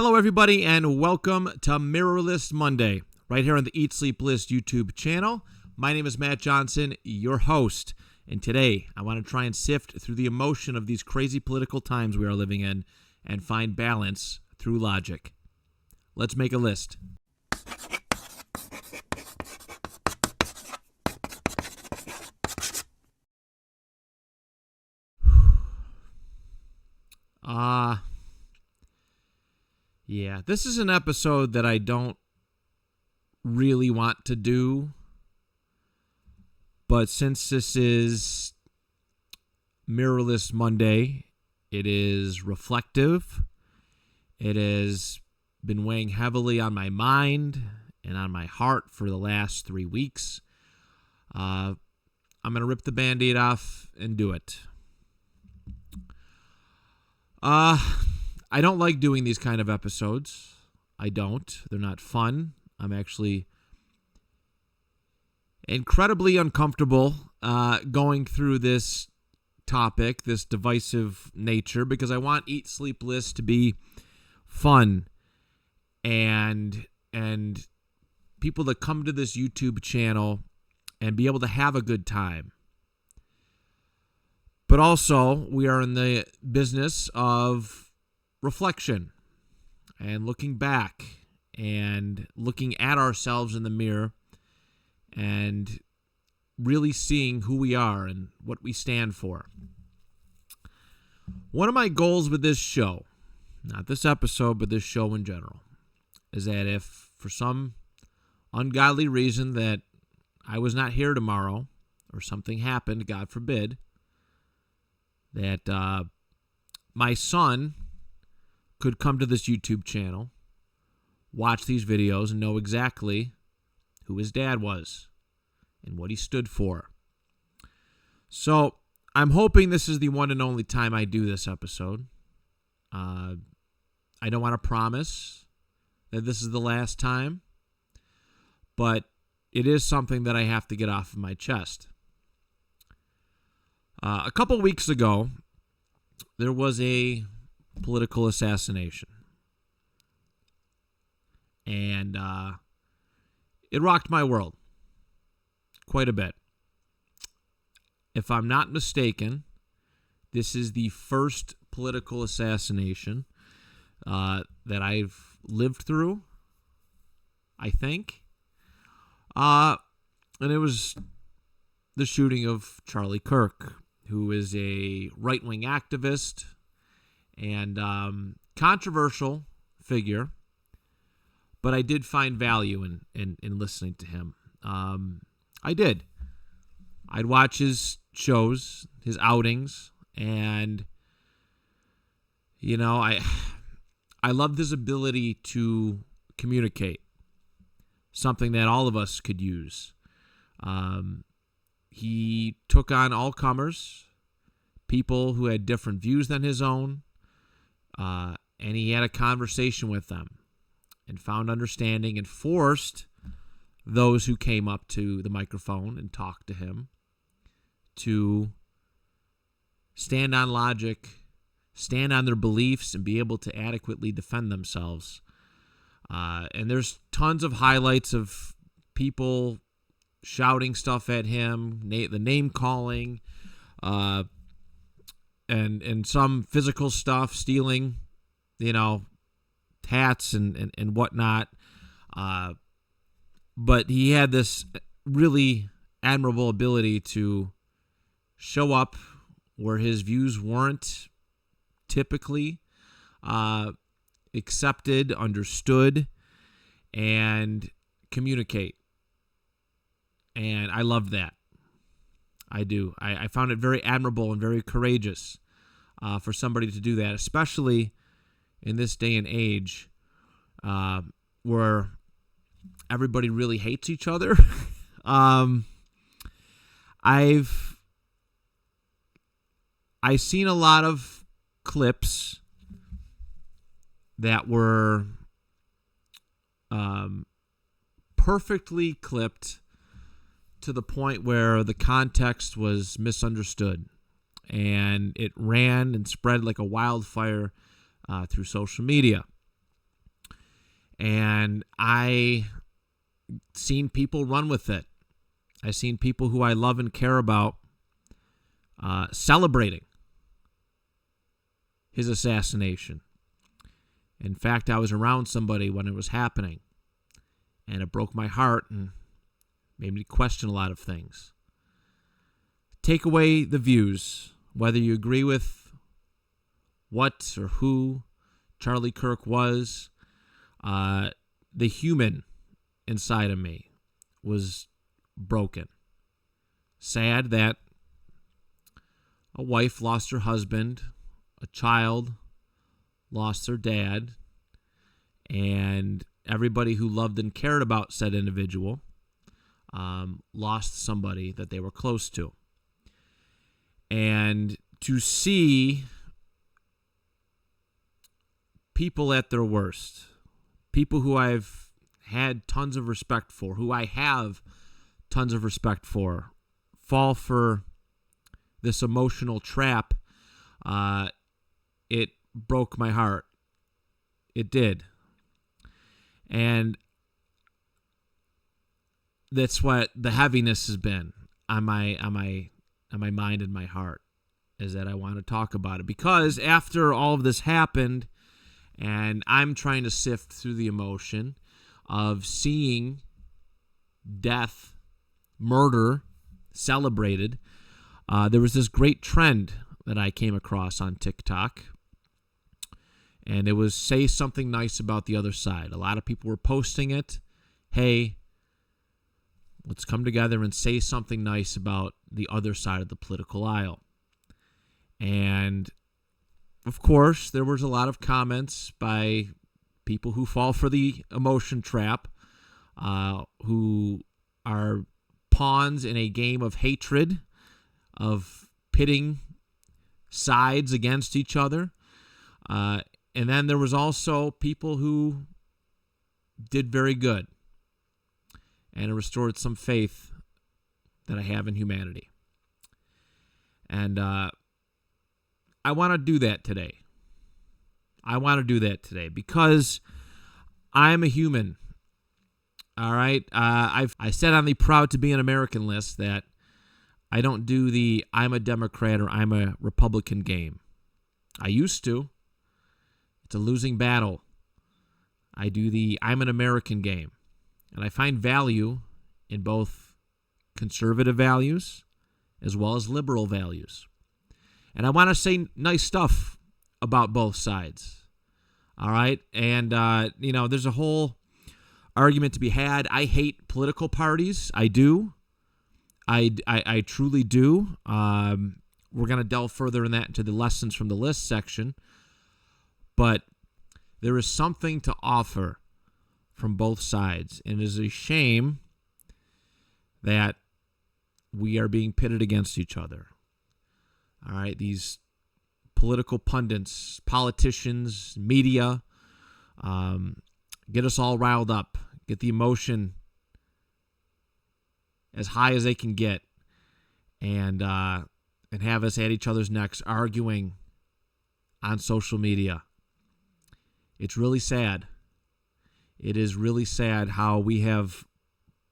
Hello, everybody, and welcome to Mirrorless Monday, right here on the Eat, Sleep, List YouTube channel. My name is Matt Johnson, your host, and today I want to try and sift through the emotion of these crazy political times we are living in and find balance through logic. Let's make a list. Yeah, this is an episode that I don't really want to do, but since this is Mirrorless Monday, it is reflective. It has been weighing heavily on my mind and on my heart for the last 3 weeks. I'm going to rip the Band-Aid off and do it. I don't like doing these kind of episodes. I don't. They're not fun. I'm actually incredibly uncomfortable going through this topic, this divisive nature, because I want Eat, Sleep, List to be fun and people that come to this YouTube channel and be able to have a good time. But also, we are in the business of reflection and looking back and looking at ourselves in the mirror and really seeing who we are and what we stand for. One of my goals with this show, not this episode, but this show in general, is that if for some ungodly reason that I was not here tomorrow or something happened, God forbid, that my son could come to this YouTube channel, watch these videos, and know exactly who his dad was and what he stood for. So I'm hoping this is the one and only time I do this episode. I don't want to promise that this is the last time, but it is something that I have to get off of my chest. A couple weeks ago, there was a political assassination. And it rocked my world quite a bit. If I'm not mistaken, this is the first political assassination that I've lived through, I think. And it was the shooting of Charlie Kirk, who is a right-wing activist and controversial figure, but I did find value in listening to him. I did. I'd watch his shows, his outings, and I loved his ability to communicate, something that all of us could use. He took on all comers, people who had different views than his own, and he had a conversation with them and found understanding and forced those who came up to the microphone and talked to him to stand on logic, stand on their beliefs, and be able to adequately defend themselves. And there's tons of highlights of people shouting stuff at him, the name calling, and some physical stuff, stealing, hats and whatnot. But he had this really admirable ability to show up where his views weren't typically accepted, understood, and communicate. And I loved that. I do. I found it very admirable and very courageous for somebody to do that, especially in this day and age where everybody really hates each other. I've seen a lot of clips that were perfectly clipped to the point where the context was misunderstood, and it ran and spread like a wildfire through social media. And I seen people run with it. I seen people who I love and care about celebrating his assassination. In fact, I was around somebody when it was happening, and it broke my heart and made me question a lot of things. Take away the views, whether you agree with what or who Charlie Kirk was. The human inside of me was broken. Sad that a wife lost her husband, a child lost their dad, and everybody who loved and cared about said individual lost somebody that they were close to. And to see people at their worst, people who I've had tons of respect for, who I have tons of respect for, fall for this emotional trap, it broke my heart. It did. And that's what the heaviness has been on my mind and my heart, is that I want to talk about it. Because after all of this happened, and I'm trying to sift through the emotion of seeing death, murder celebrated, there was this great trend that I came across on TikTok, and it was say something nice about the other side. A lot of people were posting it. Hey, let's come together and say something nice about the other side of the political aisle. And of course, there was a lot of comments by people who fall for the emotion trap, who are pawns in a game of hatred, of pitting sides against each other. And then there was also people who did very good, and it restored some faith that I have in humanity. And I want to do that today. I want to do that today because I'm a human. All right. I said on the Proud to Be an American list that I don't do the I'm a Democrat or I'm a Republican game. I used to. It's a losing battle. I do the I'm an American game. And I find value in both conservative values as well as liberal values. And I want to say nice stuff about both sides. All right? And, there's a whole argument to be had. I hate political parties. I do. I truly do. We're going to delve further in that into the lessons from the list section. But there is something to offer from both sides. And it is a shame that we are being pitted against each other. All right, these political pundits, politicians, media, get us all riled up, get the emotion as high as they can get, and have us at each other's necks arguing on social media. It's really sad. It is really sad how we have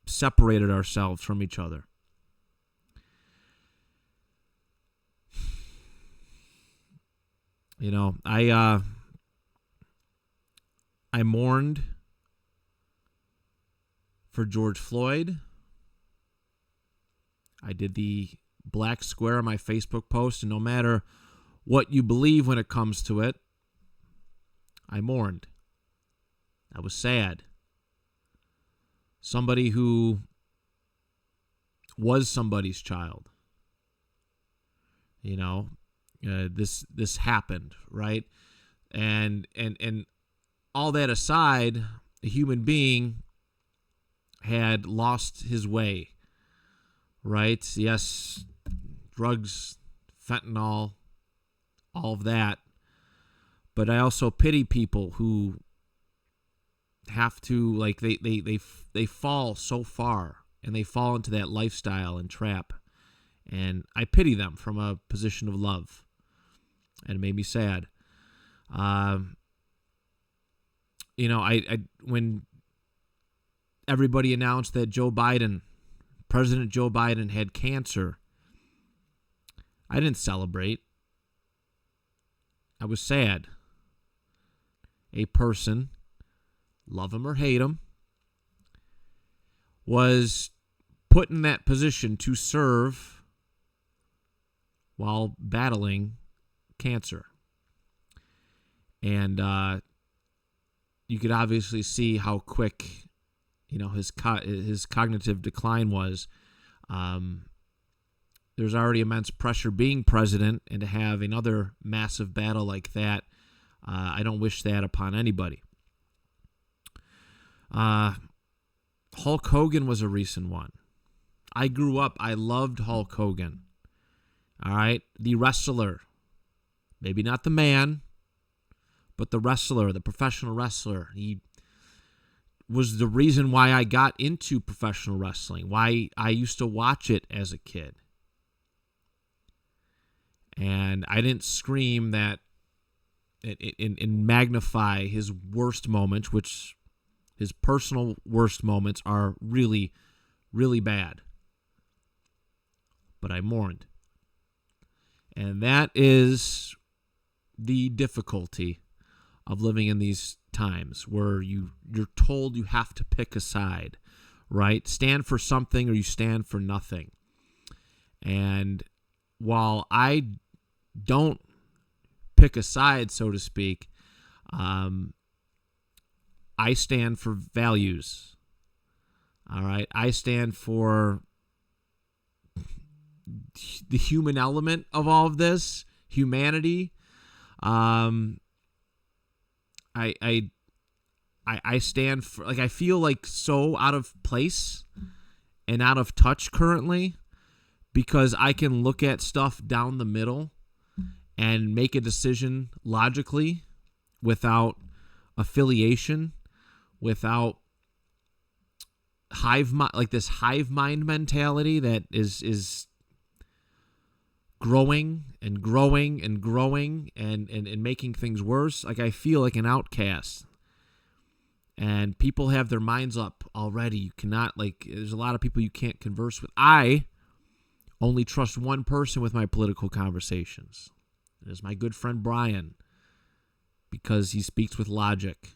separated ourselves from each other. I mourned for George Floyd. I did the black square on my Facebook post, and no matter what you believe when it comes to it, I mourned. I was sad. Somebody who was somebody's child. This happened, right? And all that aside, a human being had lost his way, right? Yes, drugs, fentanyl, all of that. But I also pity people who have to, they fall so far, and they fall into that lifestyle and trap. And I pity them from a position of love. And it made me sad. I when everybody announced that President Joe Biden had cancer, I didn't celebrate. I was sad. A person, love him or hate him, was put in that position to serve while battling cancer. And you could obviously see how quick, his cognitive decline was. There's already immense pressure being president, and to have another massive battle like that, I don't wish that upon anybody. Hulk Hogan was a recent one. I grew up, I loved Hulk Hogan. All right? The wrestler. Maybe not the man, but the wrestler, the professional wrestler. He was the reason why I got into professional wrestling, why I used to watch it as a kid. And I didn't scream that and magnify his worst moments, which his personal worst moments are really, really bad. But I mourned. And that is the difficulty of living in these times where you're told you have to pick a side, right? Stand for something or you stand for nothing. And while I don't pick a side, so to speak, I stand for values. All right? I stand for the human element of all of this, humanity. I stand for, I feel like so out of place and out of touch currently because I can look at stuff down the middle and make a decision logically without affiliation, without this hive mind mentality that is growing and growing and growing and making things worse. I feel like an outcast. And people have their minds up already. You cannot, there's a lot of people you can't converse with. I only trust one person with my political conversations. It is my good friend Brian, because he speaks with logic.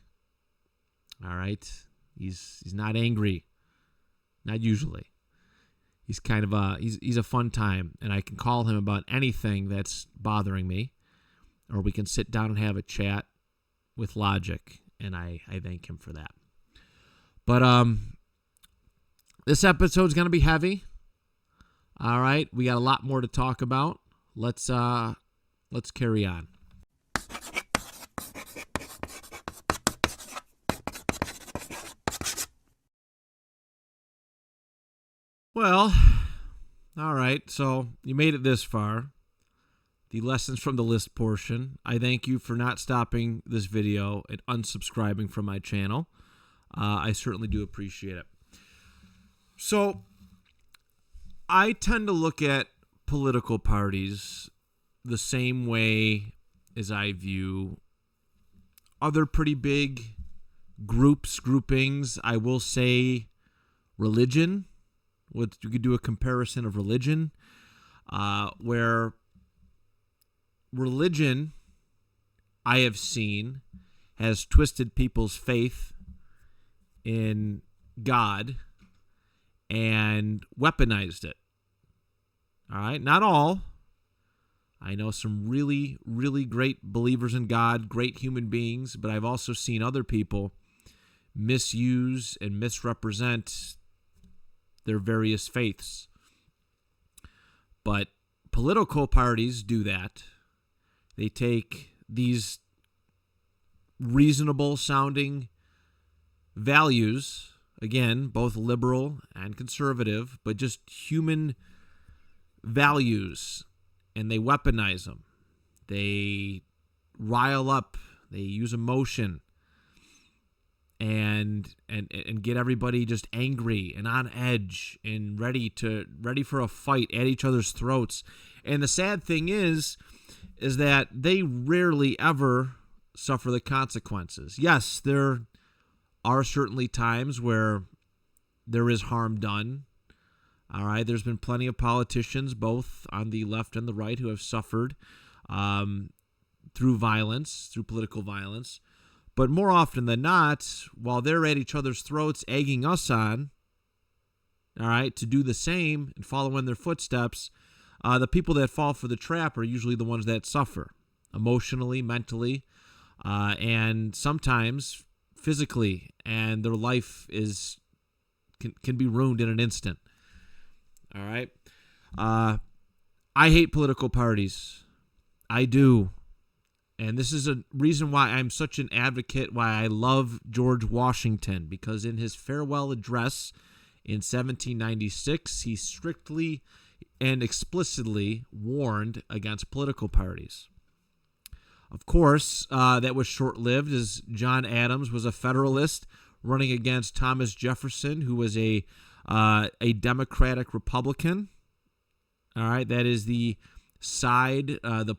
All right? He's not angry. Not usually. He's kind of he's a fun time, and I can call him about anything that's bothering me, or we can sit down and have a chat with logic, and I thank him for that. But this episode's going to be heavy. All right? We got a lot more to talk about. Let's carry on. Well, all right. So you made it this far. The lessons from the list portion. I thank you for not stopping this video and unsubscribing from my channel. I certainly do appreciate it. So I tend to look at political parties the same way as I view other pretty big groupings. I will say religion. You could do a comparison of religion, where religion, I have seen, has twisted people's faith in God and weaponized it. All right? Not all. I know some really, really great believers in God, great human beings, but I've also seen other people misuse and misrepresent their various faiths. But political parties do that. They take these reasonable sounding values, again, both liberal and conservative, but just human values, and they weaponize them. They rile up, they use emotion, and get everybody just angry and on edge and ready for a fight at each other's throats. And the sad thing is that they rarely ever suffer the consequences. Yes, they're are certainly times where there is harm done. All right, there's been plenty of politicians, both on the left and the right, who have suffered through violence, through political violence. But more often than not, while they're at each other's throats, egging us on, all right, to do the same and follow in their footsteps, the people that fall for the trap are usually the ones that suffer emotionally, mentally, and sometimes physically, and their life can be ruined in an instant. All right. I hate political parties. I do. And this is a reason why I'm such an advocate, why I love George Washington, because in his farewell address in 1796, he strictly and explicitly warned against political parties. Of course, that was short-lived, as John Adams was a Federalist running against Thomas Jefferson, who was a Democratic Republican. All right, that is the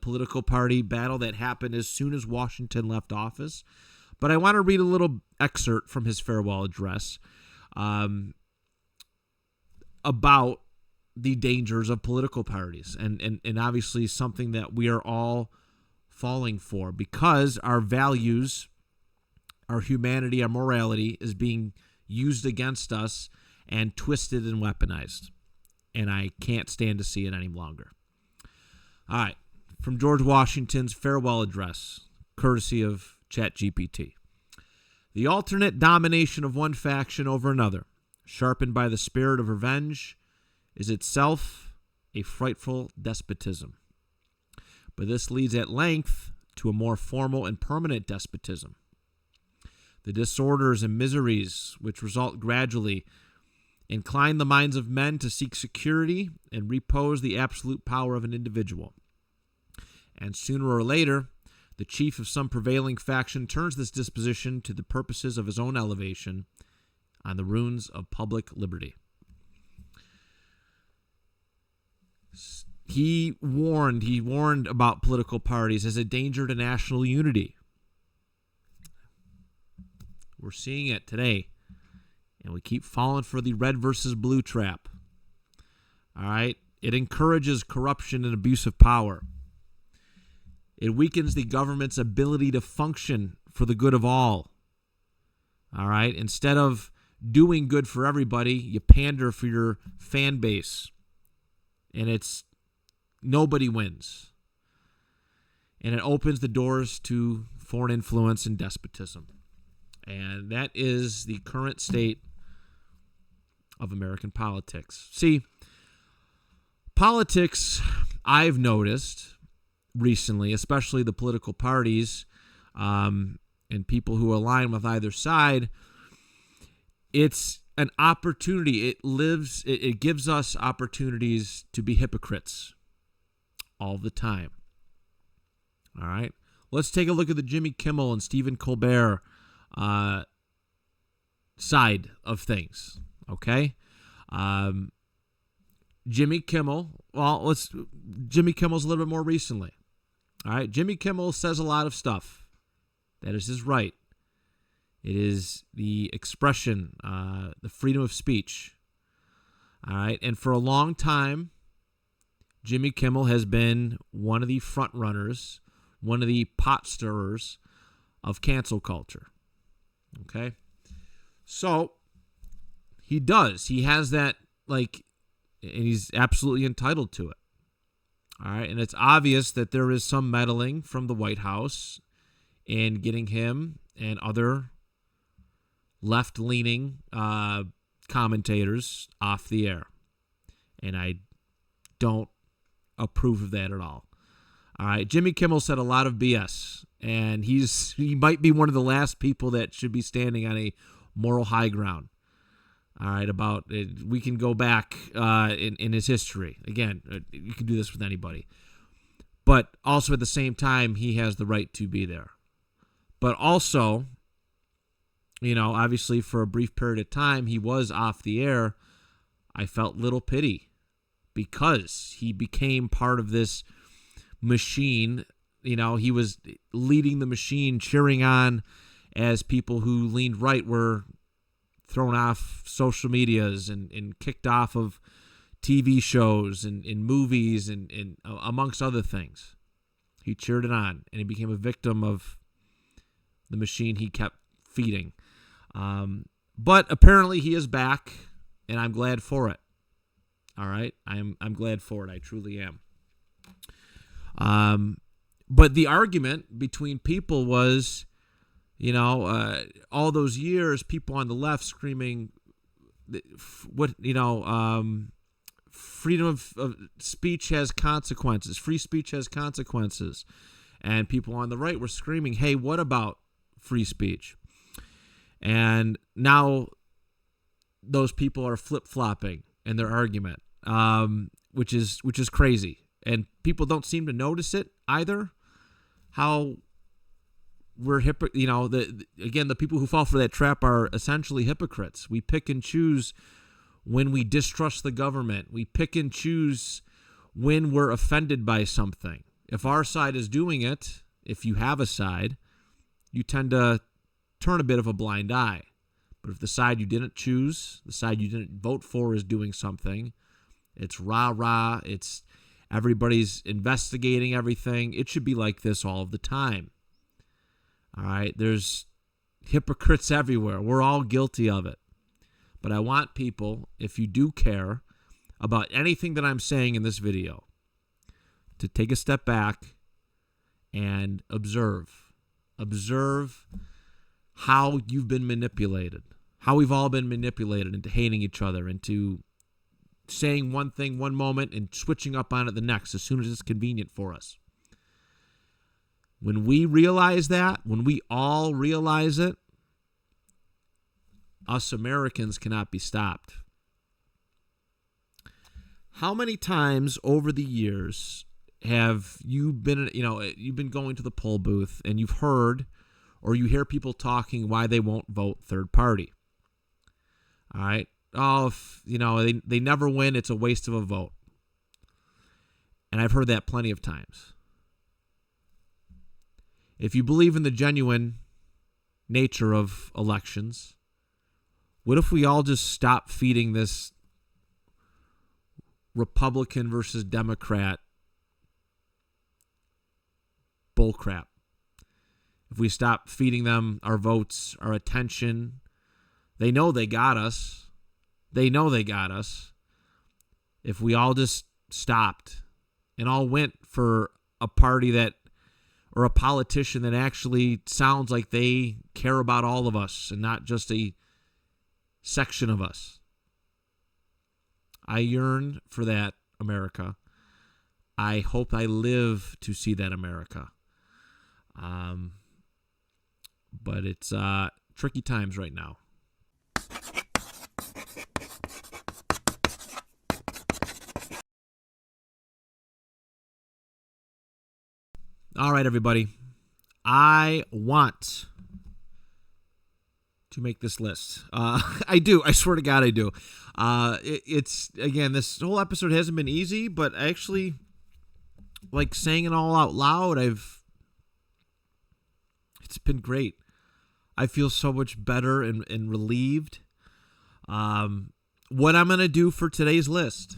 political party battle that happened as soon as Washington left office. But I want to read a little excerpt from his farewell address about the dangers of political parties, and obviously something that we are all falling for, because our values, our humanity, our morality is being used against us and twisted and weaponized. And I can't stand to see it any longer. All right, from George Washington's farewell address, courtesy of ChatGPT. The alternate domination of one faction over another, sharpened by the spirit of revenge, is itself a frightful despotism. But this leads at length to a more formal and permanent despotism. The disorders and miseries which result gradually incline the minds of men to seek security and repose the absolute power of an individual. And sooner or later, the chief of some prevailing faction turns this disposition to the purposes of his own elevation on the ruins of public liberty. He warned about political parties as a danger to national unity. We're seeing it today, and we keep falling for the red versus blue trap. All right? It encourages corruption and abuse of power. It weakens the government's ability to function for the good of all. All right? Instead of doing good for everybody, you pander for your fan base. And nobody wins. And it opens the doors to foreign influence and despotism. And that is the current state of American politics. See, politics, I've noticed recently, especially the political parties and people who align with either side, it's an opportunity. It gives us opportunities to be hypocrites all the time. All right? Let's take a look at the Jimmy Kimmel and Stephen Colbert side of things, okay? Jimmy Kimmel's a little bit more recently. All right, Jimmy Kimmel says a lot of stuff. That is his right. It is the expression, the freedom of speech. All right, and for a long time, Jimmy Kimmel has been one of the front runners, one of the pot stirrers of cancel culture. Okay? So, he does. He has that, and he's absolutely entitled to it. All right? And it's obvious that there is some meddling from the White House in getting him and other left-leaning commentators off the air. And I don't approve of that at all. All right? Jimmy Kimmel said a lot of BS. And he might be one of the last people that should be standing on a moral high ground. All right, about it. We can go back in his history. Again, you can do this with anybody. But also at the same time, he has the right to be there. But also, obviously for a brief period of time, he was off the air. I felt little pity because he became part of this machine. He was leading the machine, cheering on as people who leaned right were thrown off social medias and kicked off of TV shows and movies and amongst other things. He cheered it on, and he became a victim of the machine he kept feeding. But apparently he is back, and I'm glad for it. All right? I'm glad for it. I truly am. But the argument between people was, all those years, people on the left screaming, freedom of speech has consequences. Free speech has consequences. And people on the right were screaming, hey, what about free speech? And now those people are flip-flopping in their argument, which is crazy. And people don't seem to notice it either, how we're the people who fall for that trap are essentially hypocrites. We pick and choose when we distrust the government. We pick and choose when we're offended by something. If our side is doing it, if you have a side, you tend to turn a bit of a blind eye. But if the side you didn't choose, the side you didn't vote for is doing something, it's rah-rah, it's everybody's investigating everything. It should be like this all of the time. All right, there's hypocrites everywhere. We're all guilty of it. But I want people, if you do care about anything that I'm saying in this video, to take a step back and observe. Observe how you've been manipulated, how we've all been manipulated into hating each other, into saying one thing one moment and switching up on it the next as soon as it's convenient for us. When we realize that, when we all realize it, us Americans cannot be stopped. How many times over the years have you been, you've been going to the poll booth and you've heard or you hear people talking why they won't vote third party? All right. Oh, if, they never win, it's a waste of a vote. And I've heard that plenty of times. If you believe in the genuine nature of elections, what if we all just stop feeding this Republican versus Democrat bullcrap? If we stop feeding them our votes, our attention, they know they got us. They know they got us. If we all just stopped and all went for a party that, or a politician that actually sounds like they care about all of us and not just a section of us. I yearn for that America. I hope I live to see that America. But it's tricky times right now. All right, everybody. I want to make this list. I do. I swear to God, I do. It's, again, this whole episode hasn't been easy, but actually, like saying it all out loud, it's been great. I feel so much better and relieved. What I'm going to do for today's list,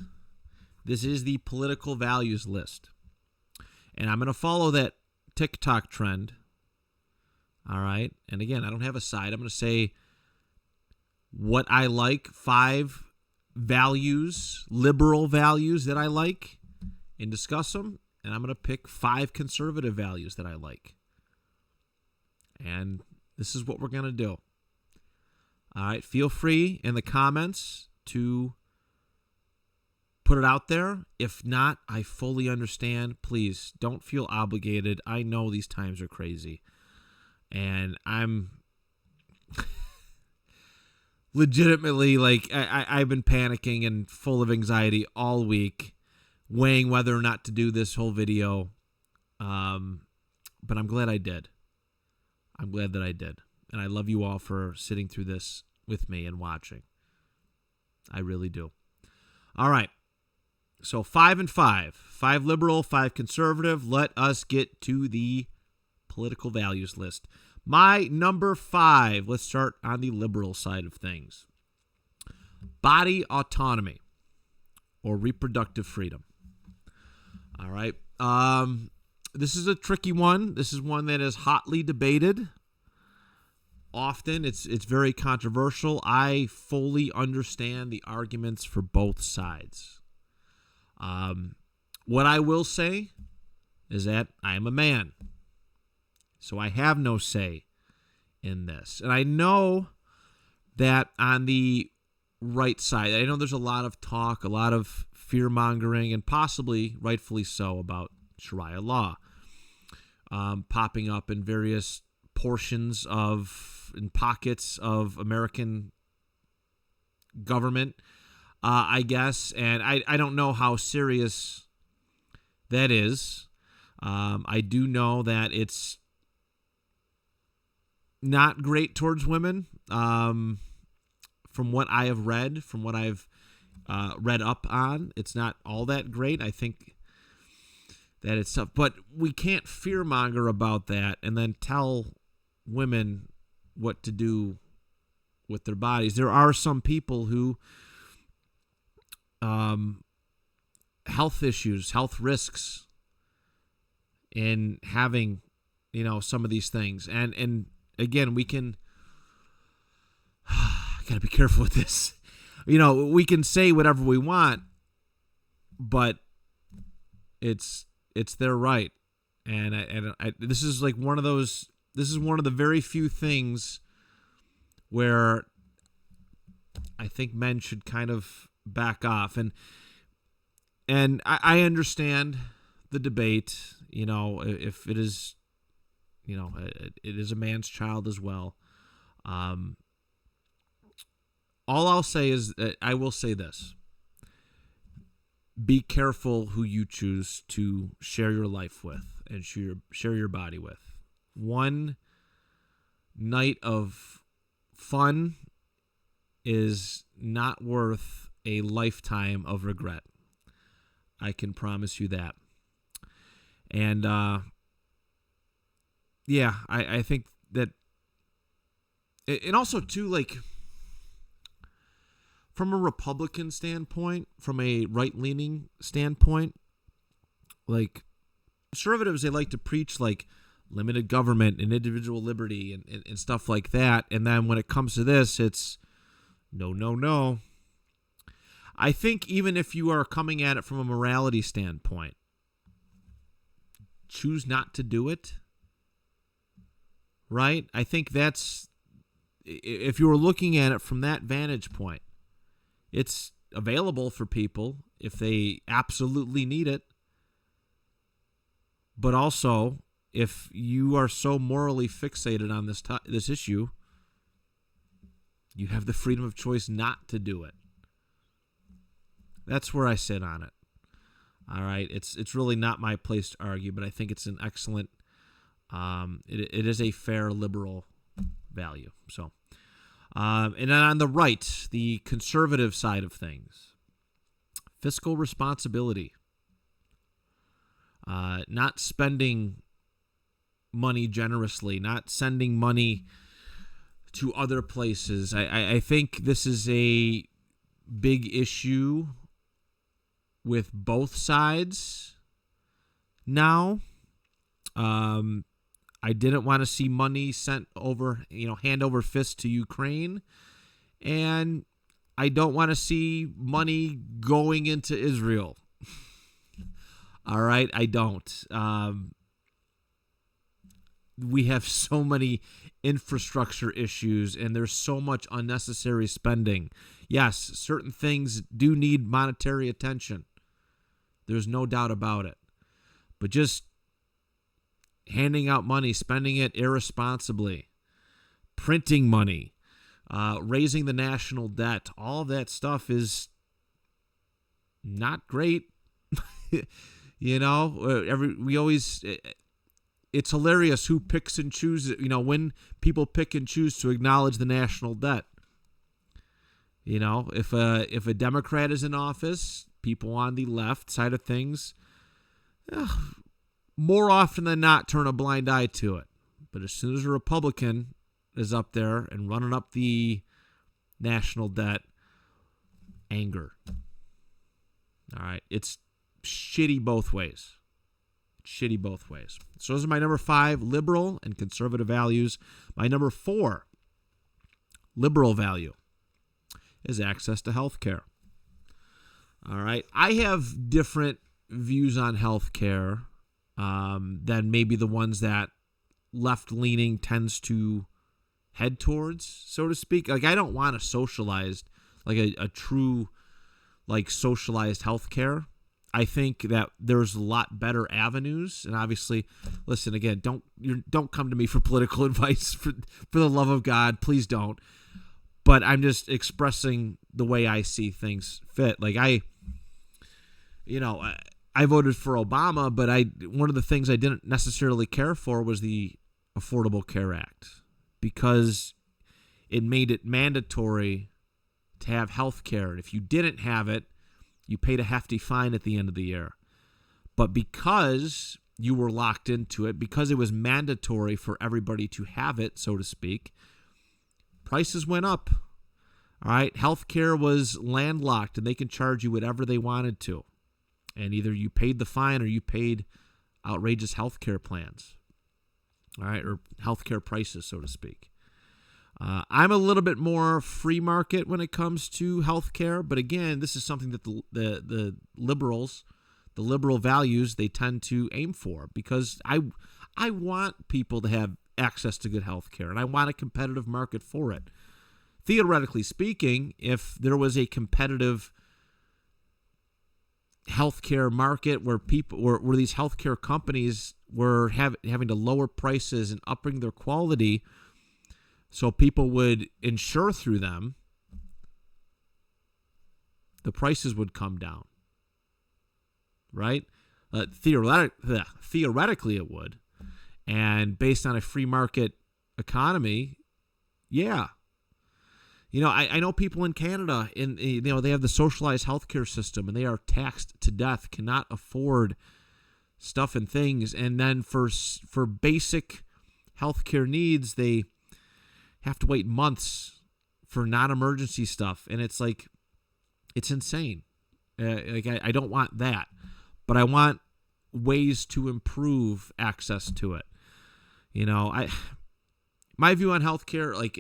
this is the political values list. And I'm going to follow that TikTok trend. All right. And again, I don't have a side. I'm going to say what I like, 5 values, liberal values that I like, and discuss them. And I'm going to pick 5 conservative values that I like. And this is what we're going to do. All right. Feel free in the comments to put it out there. If not, I fully understand. Please don't feel obligated. I know these times are crazy. And I'm legitimately, like, I've been panicking and full of anxiety all week, weighing whether or not to do this whole video. But I'm glad I did. I'm glad that I did. And I love you all for sitting through this with me and watching. I really do. All right. So 5 and 5. 5 liberal, 5 conservative. Let us get to the political values list. My number 5, let's start on the liberal side of things. Body autonomy or reproductive freedom. All right. This is a tricky one. This is one that is hotly debated. Often it's very controversial. I fully understand the arguments for both sides. What I will say is that I am a man, so I have no say in this. And I know that on the right side, I know there's a lot of talk, a lot of fear-mongering, and possibly rightfully so, about Sharia law popping up in various portions in pockets of American government, I guess. And I don't know how serious that is. I do know that it's not great towards women. From what I have read, from what I've read up on, it's not all that great. I think that it's tough. But we can't fearmonger about that and then tell women what to do with their bodies. There are some people who health issues, health risks in having, some of these things. And again, we can gotta be careful with this. We can say whatever we want, but it's their right. And this is like one of those. This is one of the very few things where I think men should kind of back off. And I understand the debate. If it is, it is a man's child as well. All I'll say is that I will say this. Be careful who you choose to share your life with and share your body with. One night of fun is not worth a lifetime of regret. I can promise you that. And, I think that, and also too, like, from a Republican standpoint, from a right-leaning standpoint, like, conservatives, they like to preach, like, limited government and individual liberty and stuff like that. And then when it comes to this, it's no. I think even if you are coming at it from a morality standpoint, choose not to do it, right? I think that's, if you were looking at it from that vantage point, it's available for people if they absolutely need it. But also, if you are so morally fixated on this issue, you have the freedom of choice not to do it. That's where I sit on it. All right, it's really not my place to argue, but I think it's an excellent. It is a fair liberal value. So, and then on the right, the conservative side of things, fiscal responsibility, not spending money generously, not sending money to other places. I think this is a big issue with both sides now. I didn't want to see money sent over, hand over fist to Ukraine. And I don't want to see money going into Israel. All right, I don't. We have so many infrastructure issues, and there's so much unnecessary spending. Yes, certain things do need monetary attention. There's no doubt about it. But just handing out money, spending it irresponsibly, printing money, raising the national debt, all of that stuff is not great. It's hilarious who picks and chooses, when people pick and choose to acknowledge the national debt. If a Democrat is in office, people on the left side of things, more often than not turn a blind eye to it. But as soon as a Republican is up there and running up the national debt, anger. All right. It's shitty both ways. Shitty both ways. So those are my number 5, liberal and conservative values. My number 4, liberal value, is access to health care. All right. I have different views on health care than maybe the ones that left-leaning tends to head towards, so to speak. Like, I don't want a socialized, like a true, like, socialized health care. I think that there's a lot better avenues, and obviously, listen, again, don't come to me for political advice, for the love of God, please don't. But I'm just expressing the way I see things fit. Like, I voted for Obama, but one of the things I didn't necessarily care for was the Affordable Care Act, because it made it mandatory to have health care. And if you didn't have it, you paid a hefty fine at the end of the year. But because you were locked into it, because it was mandatory for everybody to have it, so to speak, prices went up. All right, healthcare was landlocked, and they can charge you whatever they wanted to. And either you paid the fine or you paid outrageous healthcare plans. All right, or healthcare prices, so to speak. I'm a little bit more free market when it comes to healthcare, but again, this is something that the liberals, the liberal values, they tend to aim for, because I want people to have access to good healthcare, and I want a competitive market for it. Theoretically speaking, if there was a competitive healthcare market where where these healthcare companies were having to lower prices and upping their quality, so people would insure through them, the prices would come down, right? Theoretically, it would. And based on a free market economy, yeah. I know people in Canada, they have the socialized healthcare system, and they are taxed to death, cannot afford stuff and things. And then for basic healthcare needs, they have to wait months for non-emergency stuff, and it's like, it's insane. I don't want that, but I want ways to improve access to it. My view on healthcare, like,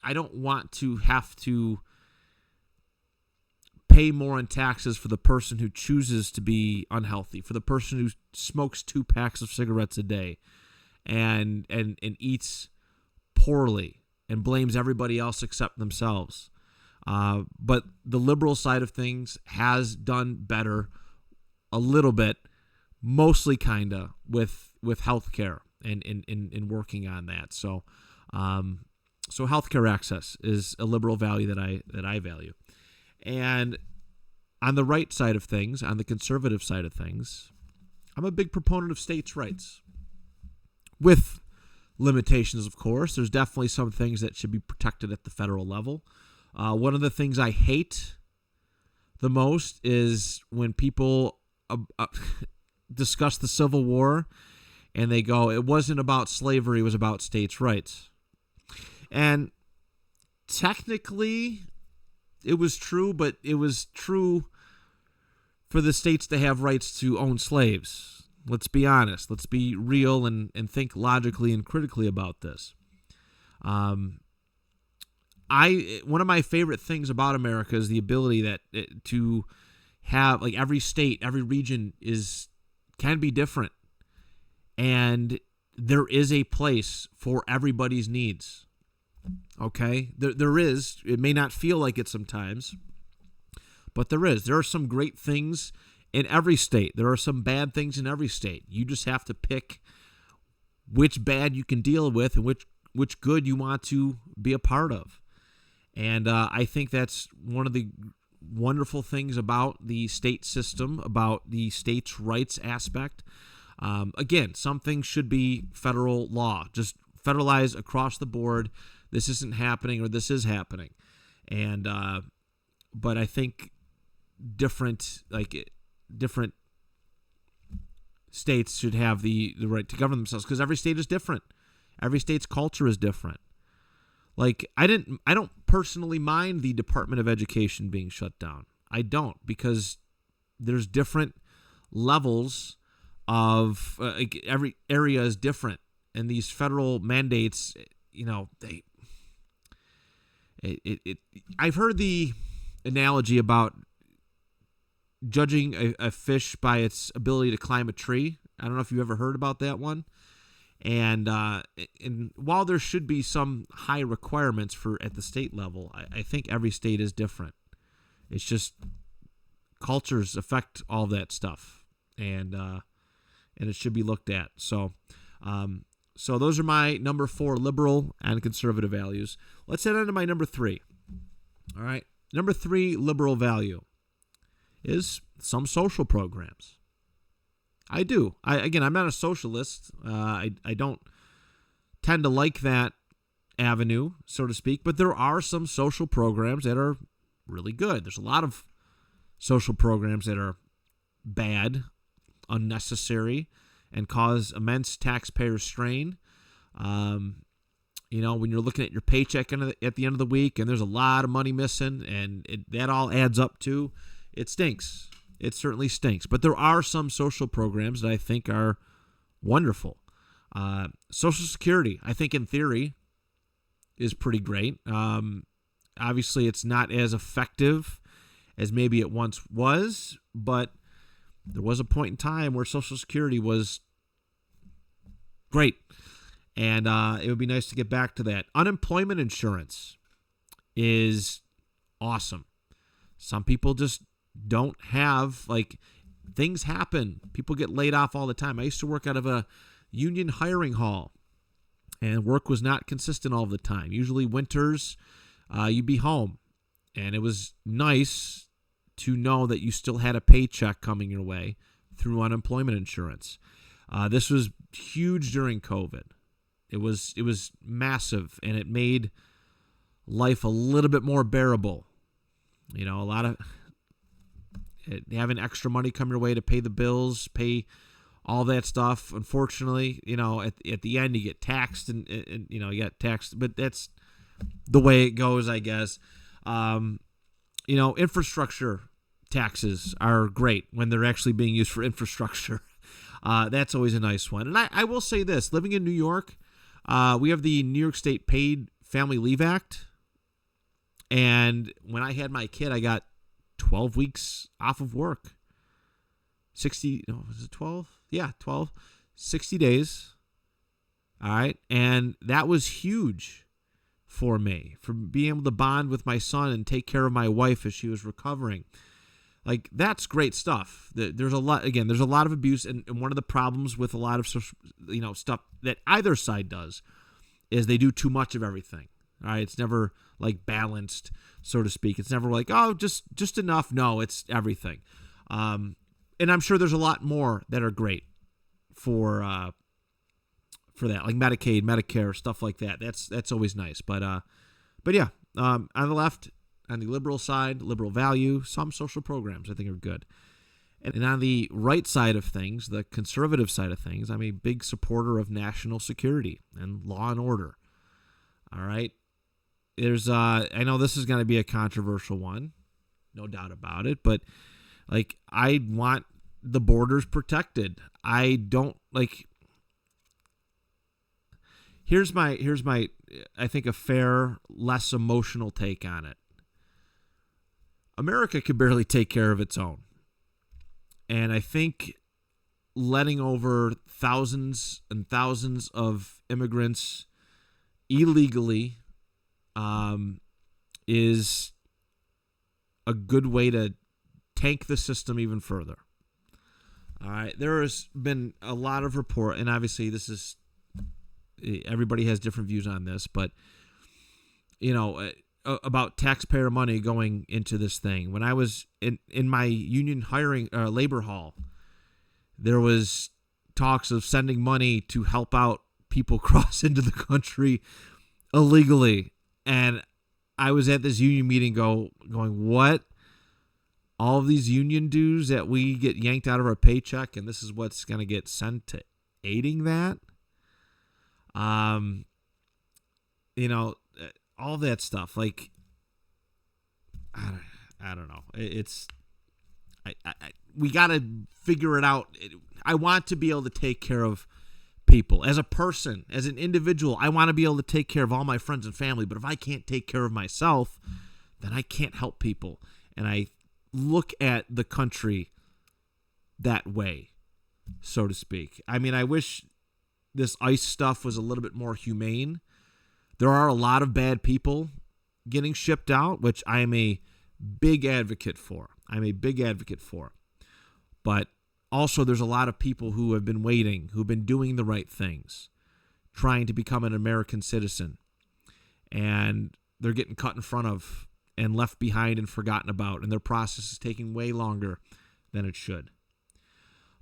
I don't want to have to pay more in taxes for the person who chooses to be unhealthy, for the person who smokes 2 packs of cigarettes a day and eats poorly and blames everybody else except themselves. But the liberal side of things has done better a little bit, mostly kind of, with healthcare and working on that. So healthcare access is a liberal value that I value. And on the right side of things, on the conservative side of things, I'm a big proponent of states' rights. With limitations, of course. There's definitely some things that should be protected at the federal level. One of the things I hate the most is when people discuss the Civil War and they go, it wasn't about slavery, it was about states' rights. And technically, it was true, but it was true for the states to have rights to own slaves. Let's be honest. Let's be real and think logically and critically about this. One of my favorite things about America is the ability to have, like, every state, every region can be different, and there is a place for everybody's needs. Okay, there is. It may not feel like it sometimes, but there is. There are some great things in every state. There are some bad things in every state. You just have to pick which bad you can deal with and which good you want to be a part of. And I think that's one of the wonderful things about the state system, about the states' rights aspect. Again, some things should be federal law, just federalized across the board. This isn't happening, or this is happening. And but I think different states should have the right to govern themselves, because every state is different. Every state's culture is different. Like, I don't personally mind the Department of Education being shut down. I don't, because there's different levels of every area is different, and these federal mandates, I've heard the analogy about judging a fish by its ability to climb a tree. I don't know if you've ever heard about that one. And while there should be some high requirements at the state level, I think every state is different. It's just cultures affect all that stuff, and it should be looked at. So those are my number 4 liberal and conservative values. Let's head on to my number 3. All right, number 3 liberal value is some social programs. I do. I'm not a socialist. I don't tend to like that avenue, so to speak, but there are some social programs that are really good. There's a lot of social programs that are bad, unnecessary, and cause immense taxpayer strain. When you're looking at your paycheck at the end of the week and there's a lot of money missing, and that all adds up to, it stinks. It certainly stinks. But there are some social programs that I think are wonderful. Social Security, I think in theory, is pretty great. Obviously, it's not as effective as maybe it once was, but there was a point in time where Social Security was great. And it would be nice to get back to that. Unemployment insurance is awesome. Some people just don't have, things happen. People get laid off all the time. I used to work out of a union hiring hall, and work was not consistent all the time. Usually winters, you'd be home, and it was nice to know that you still had a paycheck coming your way through unemployment insurance. This was huge during COVID. It was massive, and it made life a little bit more bearable. A lot of having extra money come your way to pay the bills, pay all that stuff. Unfortunately, at the end you get taxed, and you get taxed, but that's the way it goes, I guess. Infrastructure taxes are great when they're actually being used for infrastructure. That's always a nice one. And I will say this, living in New York, we have the New York State Paid Family Leave Act. And when I had my kid, I got 12 weeks off of work. 12? Yeah, 12. 60 days. All right. And that was huge for me, for being able to bond with my son and take care of my wife as she was recovering. That's great stuff. There's a lot of abuse. And one of the problems with a lot of stuff that either side does is they do too much of everything. All right. It's never balanced, so to speak. It's never just enough. No, it's everything. And I'm sure there's a lot more that are great for that, like Medicaid, Medicare, stuff like that. That's always nice. But yeah, on the left, on the liberal side, liberal value, some social programs I think are good. And on the right side of things, the conservative side of things, I'm a big supporter of national security and law and order. All right. There's I know this is going to be a controversial one, no doubt about it, but I want the borders protected. I don't here's my I think a fair, less emotional take on it. America could barely take care of its own. And I think letting over thousands and thousands of immigrants illegally is a good way to tank the system even further. All right, there has been a lot of report, and obviously this is, everybody has different views on this, but about taxpayer money going into this thing. When I was in my union hiring labor hall, there was talks of sending money to help out people cross into the country illegally. And I was at this union meeting going, what all of these union dues that we get yanked out of our paycheck, and this is what's going to get sent to aiding that. You know, all that stuff. Like, I don't know. We got to figure it out. I want to be able to take care of people. As a person, as an individual, I want to be able to take care of all my friends and family. But if I can't take care of myself, then I can't help people. And I look at the country that way, so to speak. I mean, I wish this ICE stuff was a little bit more humane. There are a lot of bad people getting shipped out, which I am a big advocate for. But also there's a lot of people who have been waiting, who've been doing the right things, trying to become an American citizen, and they're getting cut in front of and left behind and forgotten about, and their process is taking way longer than it should.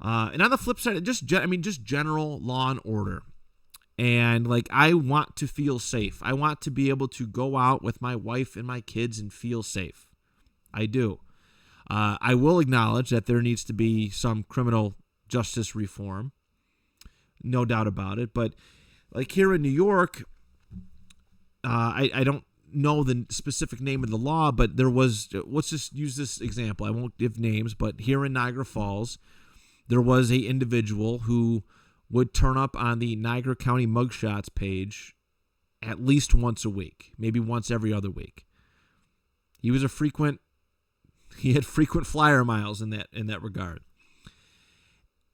And on the flip side, just general law and order. And like, I want to feel safe. I want to be able to go out with my wife and my kids and feel safe. I do. I will acknowledge that there needs to be some criminal justice reform. No doubt about it. But like here in New York, I don't know the specific name of the law, but there was, let's just use this example. I won't give names, but here in Niagara Falls, there was a individual who would turn up on the Niagara County mugshots page at least once a week, maybe once every other week. He had frequent flyer miles in that regard.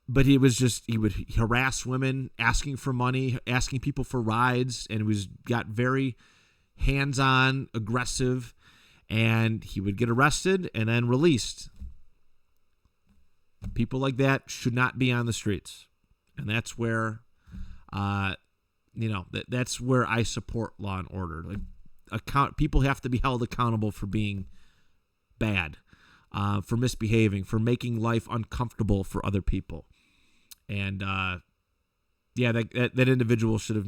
But he would harass women, asking for money, asking people for rides, and got very hands-on, aggressive, and he would get arrested and then released. People like that should not be on the streets. And that's where, that's where I support law and order. Like, people have to be held accountable for being bad, for misbehaving, for making life uncomfortable for other people. And that individual should have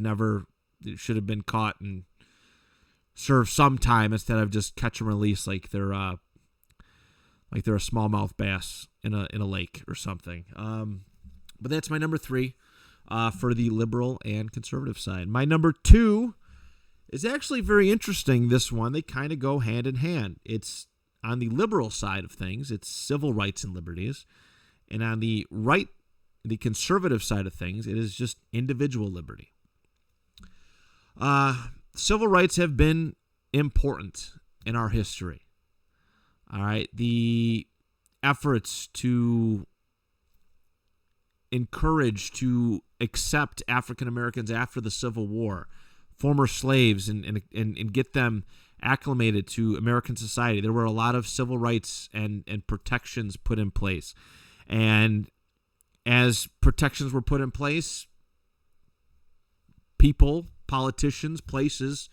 been caught and served some time instead of just catch and release like they're a smallmouth bass in a lake or something. But that's my number 3 for the liberal and conservative side. My number 2 is actually very interesting. This one, they kind of go hand in hand. It's on the liberal side of things, it's civil rights and liberties. And on the conservative side of things, it is just individual liberty. Civil rights have been important in our history. All right. The efforts to encourage, to accept African Americans after the Civil War, former slaves, and get them acclimated to American society. There were a lot of civil rights and protections put in place. And as protections were put in place, people, politicians, places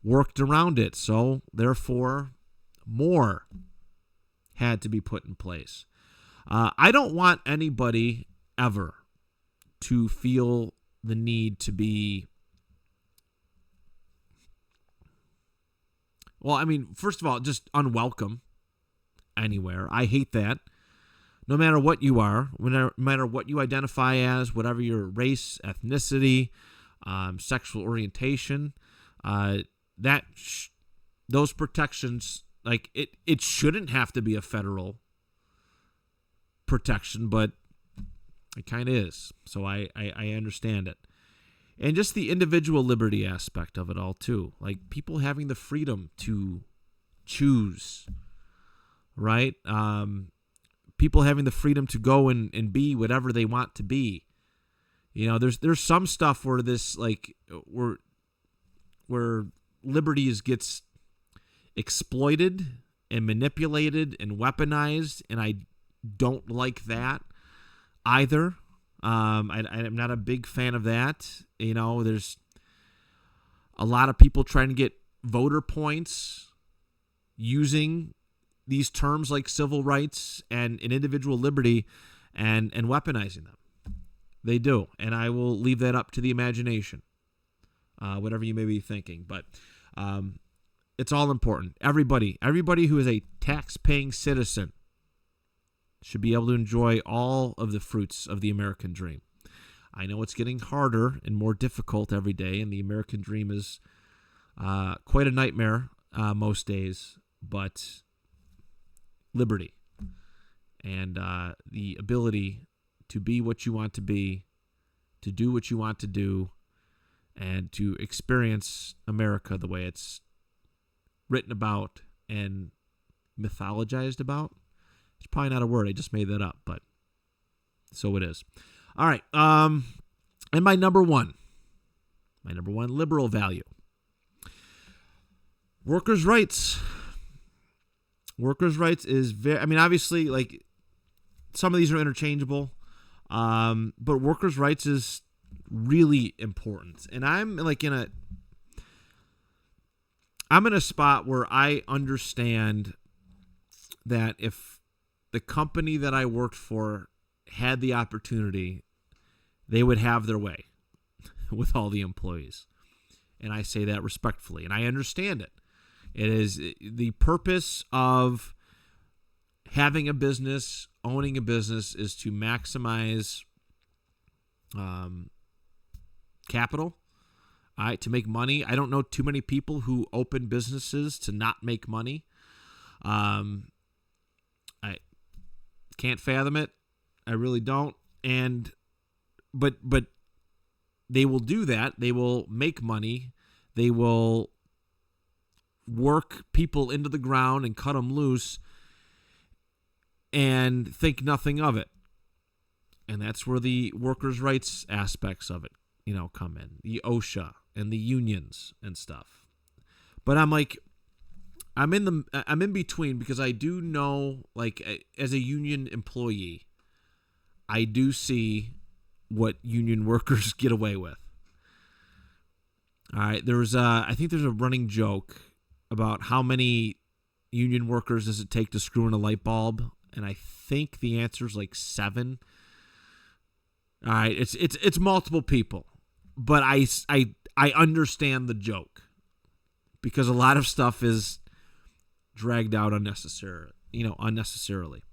worked around it. So, therefore, more had to be put in place. I don't want anybody ever to feel the need to be, first of all, just unwelcome anywhere. I hate that. No matter what you are, no matter what you identify as, whatever your race, ethnicity, sexual orientation, those protections, like it shouldn't have to be a federal protection, but it kind of is. So I understand it. And just the individual liberty aspect of it all too. Like people having the freedom to choose, right? People having the freedom to go and be whatever they want to be. You know, there's some stuff where this where liberties gets exploited and manipulated and weaponized, and I don't like that either. I'm not a big fan of that. You know, there's a lot of people trying to get voter points using these terms like civil rights and an individual liberty and weaponizing them. They do, and I will leave that up to the imagination, whatever you may be thinking. But it's all important. Everybody who is a tax-paying citizen should be able to enjoy all of the fruits of the American dream. I know it's getting harder and more difficult every day, and the American dream is quite a nightmare most days, but liberty and the ability to be what you want to be, to do what you want to do, and to experience America the way it's written about and mythologized about. It's probably not a word. I just made that up, but so it is. All right. And my number one liberal value. Workers' rights. Workers' rights is very, obviously, like, some of these are interchangeable, but workers' rights is really important. And I'm in a spot where I understand that if the company that I worked for had the opportunity, they would have their way with all the employees. And I say that respectfully, and I understand it. It is the purpose of having a business, owning a business, is to maximize capital, to make money. I don't know too many people who open businesses to not make money. I can't fathom it. I really don't. But they will do that. They will make money. They will work people into the ground and cut them loose and think nothing of it. And that's where the workers' rights aspects of it, come in. The OSHA and the unions and stuff. But I'm in between, because I do know, like, as a union employee, I do see what union workers get away with. All right, I think there's a running joke about how many union workers does it take to screw in a light bulb, and I think the answer is like 7. All right, it's multiple people, but I understand the joke, because a lot of stuff is dragged out unnecessarily.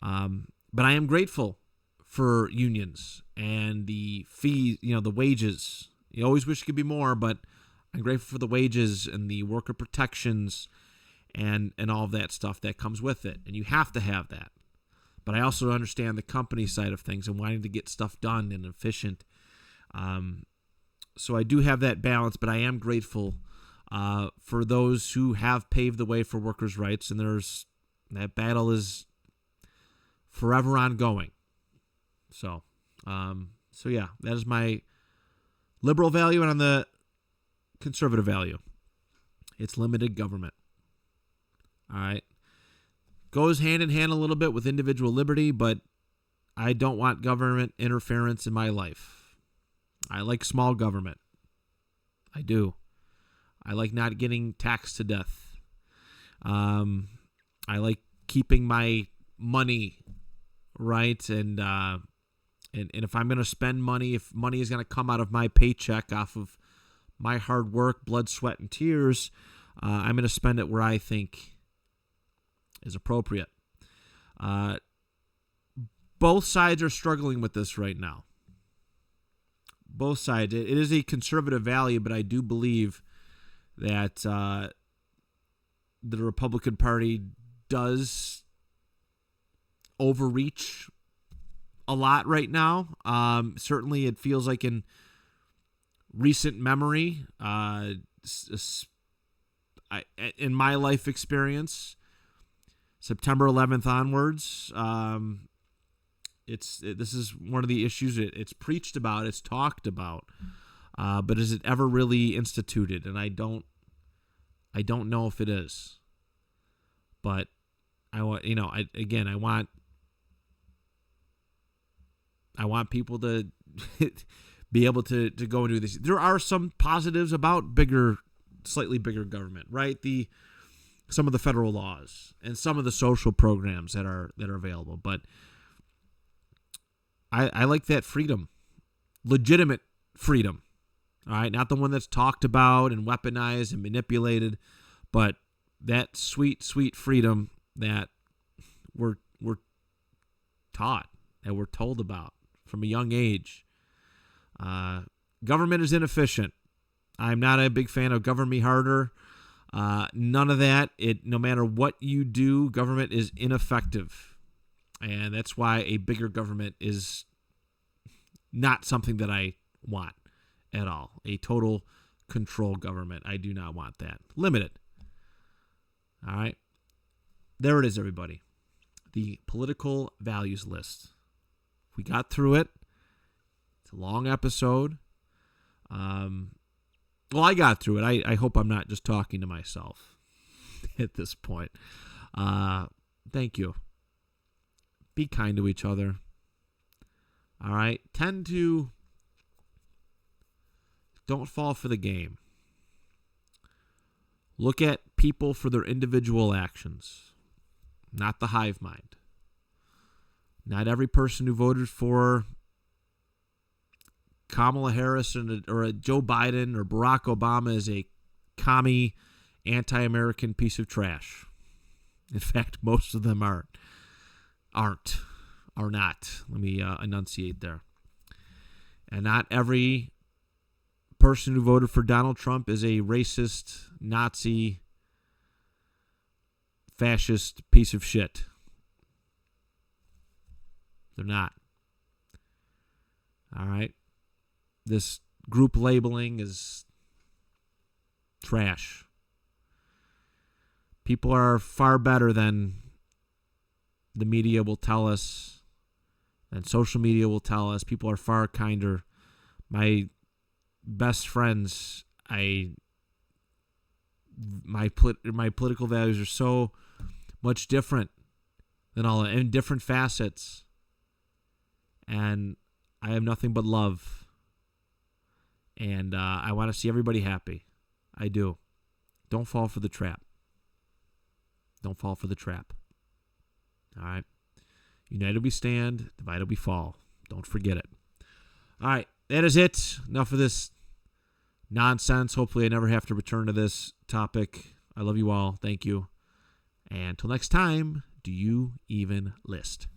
But I am grateful for unions and the fees, the wages. You always wish it could be more, but I'm grateful for the wages and the worker protections and all of that stuff that comes with it. And you have to have that. But I also understand the company side of things and wanting to get stuff done and efficient. So I do have that balance, but I am grateful for those who have paved the way for workers' rights. And that battle is forever ongoing. So yeah, that is my liberal value. And on the conservative value, it's limited government. All right. Goes hand in hand a little bit with individual liberty, but I don't want government interference in my life. I like small government. I do. I like not getting taxed to death. I like keeping my money right, and if I'm going to spend money, if money is going to come out of my paycheck off of my hard work, blood, sweat, and tears, I'm going to spend it where I think is appropriate. Both sides are struggling with this right now. Both sides. It is a conservative value, but I do believe that the Republican Party does overreach a lot right now. Certainly, it feels like in recent memory, in my life experience, September 11th onwards, this is one of the issues. It's preached about, it's talked about, but is it ever really instituted? And I don't know if it is. But I want people to be able to go and do this. There are some positives about slightly bigger government, right? Some of the federal laws and some of the social programs that are available. But I like that freedom, legitimate freedom, All right, not the one that's talked about and weaponized and manipulated, but that sweet, sweet freedom that we're taught and we're told about from a young age. Government is inefficient. I'm not a big fan of govern me harder. None of that. No matter what you do, government is ineffective. And that's why a bigger government is not something that I want at all. A total control government. I do not want that. Limited. All right. There it is, everybody. The political values list. We got through it. It's a long episode. Well, I got through it. I hope I'm not just talking to myself at this point. Thank you. Be kind to each other. All right. Don't fall for the game. Look at people for their individual actions, not the hive mind. Not every person who voted for Kamala Harris or a Joe Biden or Barack Obama is a commie, anti-American piece of trash. In fact, most of them are not. Let me enunciate there. And not every person who voted for Donald Trump is a racist, Nazi, fascist piece of shit. They're not. All right? This group labeling is trash. People are far better than the media will tell us, than social media will tell us. People are far kinder. My best friends, my political values are so much different than all, in different facets. And I have nothing but love. And I want to see everybody happy. I do. Don't fall for the trap. Don't fall for the trap. All right? United we stand, divided we fall. Don't forget it. All right, that is it. Enough of this nonsense. Hopefully I never have to return to this topic. I love you all. Thank you. And until next time, do you even list?